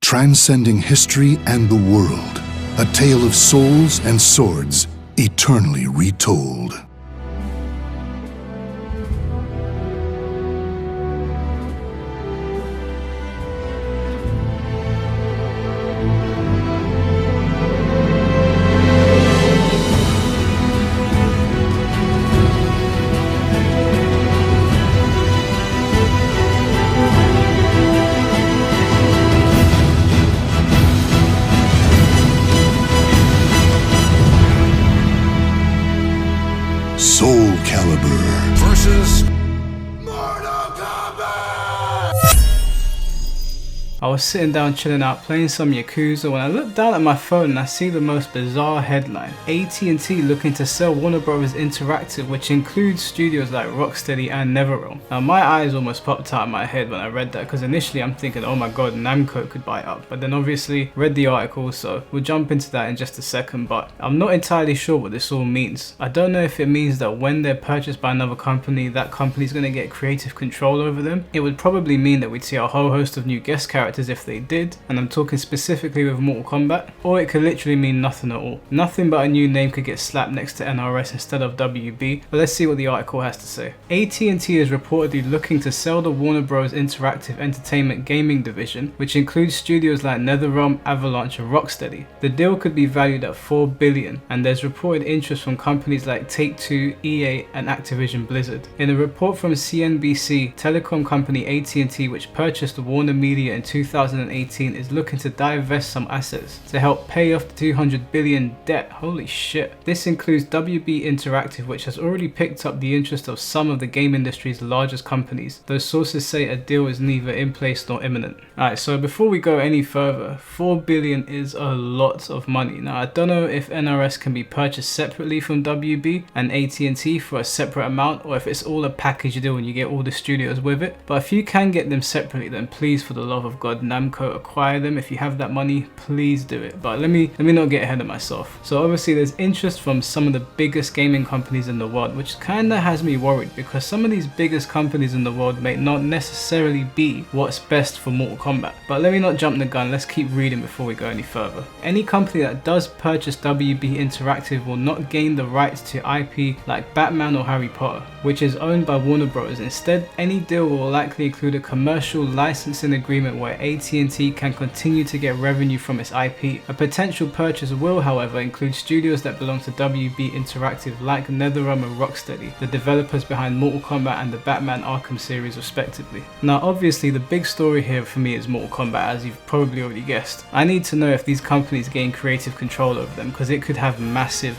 Transcending history and the world. A tale of souls and swords, eternally retold. Soul Calibur versus Mortal Kombat! I was sitting down chilling out playing some Yakuza when I looked down at my phone and I see the most bizarre headline. AT&T looking to sell Warner Bros. Interactive, which includes studios like Rocksteady and NetherRealm. Now my eyes almost popped out of my head when I read that, because initially I'm thinking, oh my god, Namco could buy it up, but then obviously read the article, so we'll jump into that in just a second. But I'm not entirely sure what this all means. I don't know if it means that when they're purchased by another company, that company's going to get creative control over them. It would probably mean that we'd see a whole host of new guest characters if they did, and I'm talking specifically with Mortal Kombat, or it could literally mean nothing at all. Nothing but a new name could get slapped next to NRS instead of WB, but let's see what the article has to say. AT&T is reportedly looking to sell the Warner Bros. Interactive Entertainment gaming division, which includes studios like NetherRealm, Avalanche and Rocksteady. The deal could be valued at $4 billion, and there's reported interest from companies like Take-Two, EA and Activision Blizzard. In a report from CNBC, telecom company AT&T, which purchased Warner Media in 2018, is looking to divest some assets to help pay off the $200 billion debt. Holy shit. This includes WB Interactive, which has already picked up the interest of some of the game industry's largest companies, though sources say a deal is neither in place nor imminent. Alright, so before we go any further, $4 billion is a lot of money. Now I don't know if NRS can be purchased separately from WB and AT&T for a separate amount, or if it's all a package deal and you get all the studios with it, but if you can get them separately, then please, for the love of God, Namco, acquire them. If you have that money, please do it. But let me not get ahead of myself. So obviously there's interest from some of the biggest gaming companies in the world, which kinda has me worried, because some of these biggest companies in the world may not necessarily be what's best for Mortal Kombat. But let me not jump the gun, let's keep reading before we go any further. Any company that does purchase WB Interactive will not gain the rights to IP like Batman or Harry Potter, which is owned by Warner Bros. Instead, any deal will likely include a commercial licensing agreement where AT&T can continue to get revenue from its IP. A potential purchase will, however, include studios that belong to WB Interactive like NetherRealm and Rocksteady, the developers behind Mortal Kombat and the Batman Arkham series respectively. Now obviously the big story here for me is Mortal Kombat, as you've probably already guessed. I need to know if these companies gain creative control over them, because it could have massive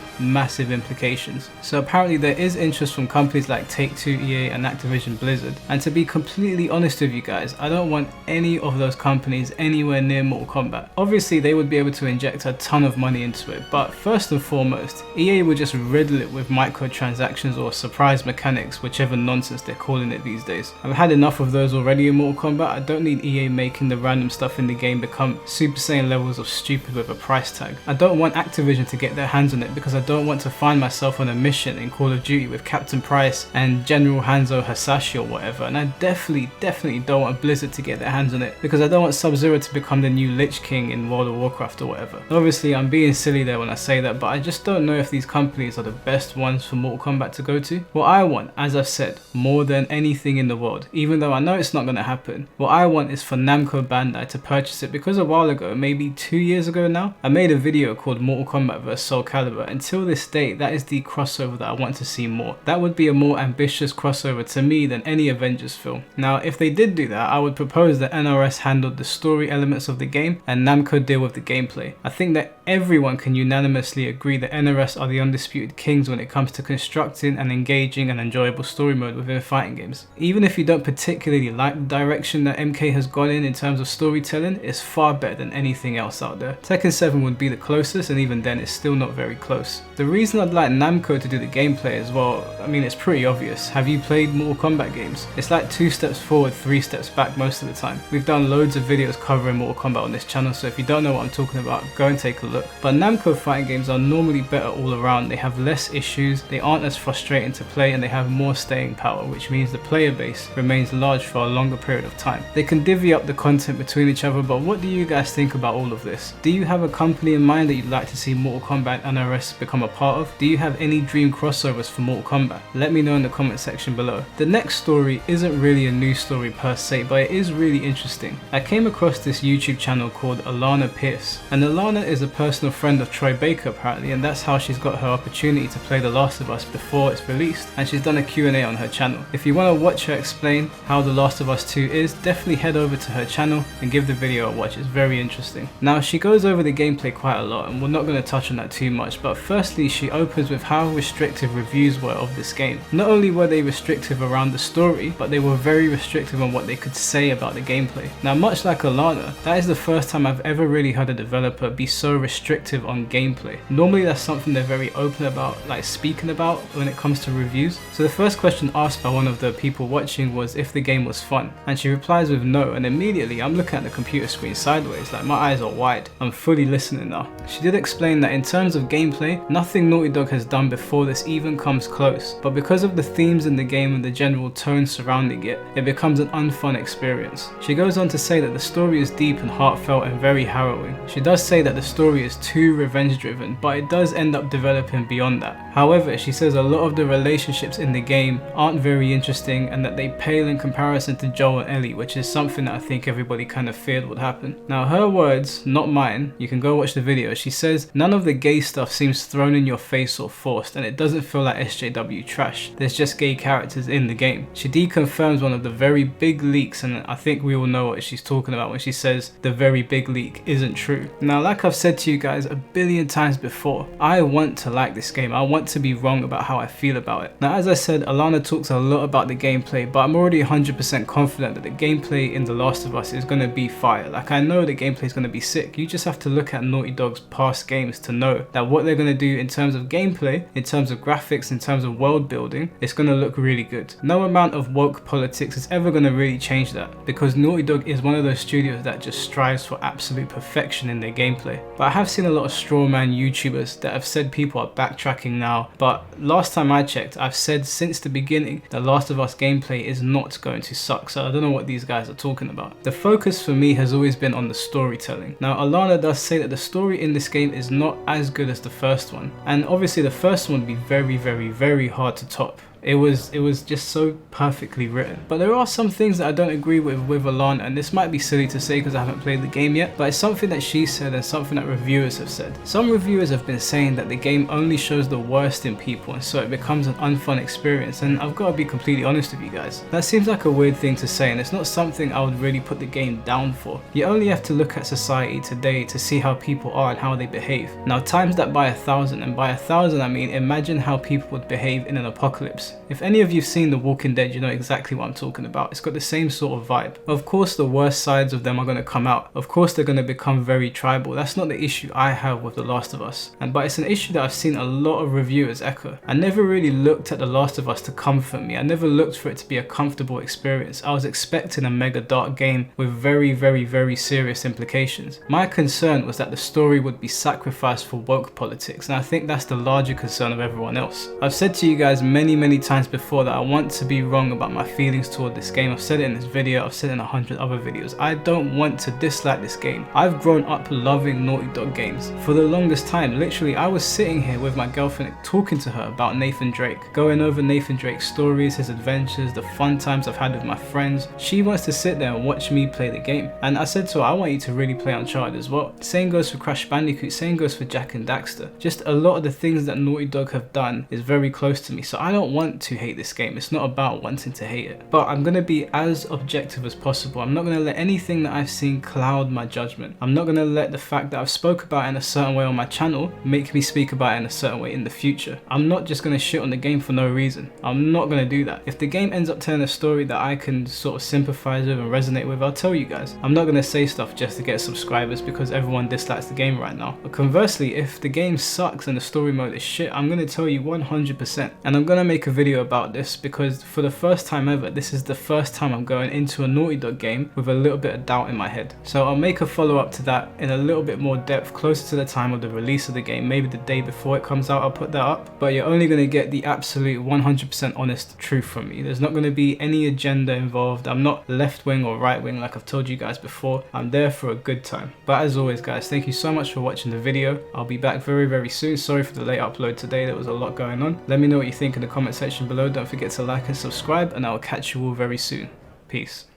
implications. So apparently there is interest from companies like Take-Two, EA and Activision Blizzard, and to be completely honest with you guys, I don't want any of those companies anywhere near Mortal Kombat. Obviously they would be able to inject a ton of money into it, but first and foremost, EA would just riddle it with microtransactions or surprise mechanics, whichever nonsense they're calling it these days. I've had enough of those already in Mortal Kombat. I don't need EA making the random stuff in the game become Super Saiyan levels of stupid with a price tag. I don't want Activision to get their hands on it, because I don't want to find myself on a mission in Call of Duty with Captain Price and General Hanzo Hasashi or whatever, and I definitely don't want Blizzard to get their hands on it, because I don't want Sub-Zero to become the new Lich King in World of Warcraft or whatever. Obviously I'm being silly there when I say that, but I just don't know if these companies are the best ones for Mortal Kombat to go to. What I want, as I've said, more than anything in the world, even though I know it's not going to happen, what I want is for Namco Bandai to purchase it, because a while ago, maybe 2 years ago now, I made a video called Mortal Kombat vs Soul Calibur. Until this day, that is the crossover that I want to see more. That would be a more ambitious crossover to me than any Avengers film. Now if they did do that, I would propose that NRS handled the story elements of the game and Namco deal with the gameplay. I think that everyone can unanimously agree that NRS are the undisputed kings when it comes to constructing an engaging and enjoyable story mode within fighting games. Even if you don't particularly like the direction that MK has gone in terms of storytelling, it's far better than anything else out there. Tekken 7 would be the closest, and even then it's still not very close. The reason I'd like Namco to do the gameplay as well, I mean, it's pretty obvious. Have you played Mortal Kombat games? It's like 2 steps forward, 3 steps back most of the time. We've done done loads of videos covering Mortal Kombat on this channel, so if you don't know what I'm talking about, go and take a look. But Namco fighting games are normally better all around. They have less issues, they aren't as frustrating to play, and they have more staying power, which means the player base remains large for a longer period of time. They can divvy up the content between each other, but what do you guys think about all of this? Do you have a company in mind that you'd like to see Mortal Kombat NRS become a part of? Do you have any dream crossovers for Mortal Kombat? Let me know in the comment section below. The next story isn't really a news story per se, but it is really interesting. I came across this YouTube channel called Alana Pierce, and Alana is a personal friend of Troy Baker apparently, and that's how she's got her opportunity to play The Last of Us before it's released, and she's done a Q&A on her channel. If you want to watch her explain how The Last of Us 2 is, definitely head over to her channel and give the video a watch. It's very interesting. Now, she goes over the gameplay quite a lot, and we're not going to touch on that too much, but firstly she opens with how restrictive reviews were of this game. Not only were they restrictive around the story, but they were very restrictive on what they could say about the gameplay. Now, much like Alana, that is the first time I've ever really heard a developer be so restrictive on gameplay. Normally that's something they're very open about, like speaking about when it comes to reviews. So the first question asked by one of the people watching was if the game was fun, and she replies with no, and immediately I'm looking at the computer screen sideways, like my eyes are wide. I'm fully listening now. She did explain that in terms of gameplay, nothing Naughty Dog has done before this even comes close, but because of the themes in the game and the general tone surrounding it, it becomes an unfun experience. She goes on to say that the story is deep and heartfelt and very harrowing. She does say that the story is too revenge driven, but it does end up developing beyond that. However, she says a lot of the relationships in the game aren't very interesting and that they pale in comparison to Joel and Ellie, which is something that I think everybody kind of feared would happen. Now, her words, not mine, you can go watch the video. She says, none of the gay stuff seems thrown in your face or forced, and it doesn't feel like SJW trash. There's just gay characters in the game. She deconfirms one of the very big leaks, and I think we all know what she's talking about when she says the very big leak isn't true. Now, like I've said to you guys a billion times before, I want to like this game. I want to be wrong about how I feel about it. Now, as I said, Alana talks a lot about the gameplay, but I'm already 100% confident that the gameplay in The Last of Us is going to be fire. Like, I know the gameplay is going to be sick. You just have to look at Naughty Dog's past games to know that what they're going to do in terms of gameplay, in terms of graphics, in terms of world building, it's going to look really good. No amount of woke politics is ever going to really change that, because Naughty Dog is one of those studios that just strives for absolute perfection in their gameplay. But I have seen a lot of strawman YouTubers that have said people are backtracking now, but last time I checked, I've said since the beginning that Last of Us gameplay is not going to suck, so I don't know what these guys are talking about. The focus for me has always been on the storytelling. Now, Alana does say that the story in this game is not as good as the first one, and obviously the first one would be very hard to top. It was just so perfectly written. But there are some things that I don't agree with Alana, and this might be silly to say because I haven't played the game yet, but it's something that she said and something that reviewers have said. Some reviewers have been saying that the game only shows the worst in people, and so it becomes an unfun experience, and I've got to be completely honest with you guys. That seems like a weird thing to say, and it's not something I would really put the game down for. You only have to look at society today to see how people are and how they behave. Now, times that by 1,000, and by 1,000 I mean imagine how people would behave in an apocalypse. If any of you've seen The Walking Dead, you know exactly what I'm talking about. It's got the same sort of vibe. Of course, the worst sides of them are going to come out. Of course, they're going to become very tribal. That's not the issue I have with The Last of Us. But it's an issue that I've seen a lot of reviewers echo. I never really looked at The Last of Us to comfort me. I never looked for it to be a comfortable experience. I was expecting a mega dark game with very serious implications. My concern was that the story would be sacrificed for woke politics, and I think that's the larger concern of everyone else. I've said to you guys many times before that I want to be wrong about my feelings toward this game. I've said it in this video, I've said it in 100 other videos. I don't want to dislike this game. I've grown up loving Naughty Dog games for the longest time. Literally, I was sitting here with my girlfriend talking to her about Nathan Drake, going over Nathan Drake's stories, his adventures, the fun times I've had with my friends. She wants to sit there and watch me play the game, and I said to her, I want you to really play Uncharted as well. Same goes for Crash Bandicoot, same goes for Jak and Daxter. Just a lot of the things that Naughty Dog have done is very close to me, so I don't want to hate this game. It's not about wanting to hate it, but I'm going to be as objective as possible. I'm not going to let anything that I've seen cloud my judgment. I'm not going to let the fact that I've spoke about it in a certain way on my channel make me speak about it in a certain way in the future. I'm not just going to shit on the game for no reason. I'm not going to do that. If the game ends up telling a story that I can sort of sympathize with and resonate with, I'll tell you guys. I'm not going to say stuff just to get subscribers because everyone dislikes the game right now. But conversely, if the game sucks and the story mode is shit, I'm going to tell you 100%, and I'm going to make a video about this because for the first time ever, this is the first time I'm going into a Naughty Dog game with a little bit of doubt in my head. So I'll make a follow-up to that in a little bit more depth closer to the time of the release of the game. Maybe the day before it comes out, I'll put that up. But you're only going to get the absolute 100% honest truth from me. There's not going to be any agenda involved. I'm not left-wing or right-wing like I've told you guys before. I'm there for a good time. But as always guys, thank you so much for watching the video. I'll be back very soon. Sorry for the late upload today, there was a lot going on. Let me know what you think in the comment section below. Don't forget to like and subscribe, and I will catch you all very soon. Peace.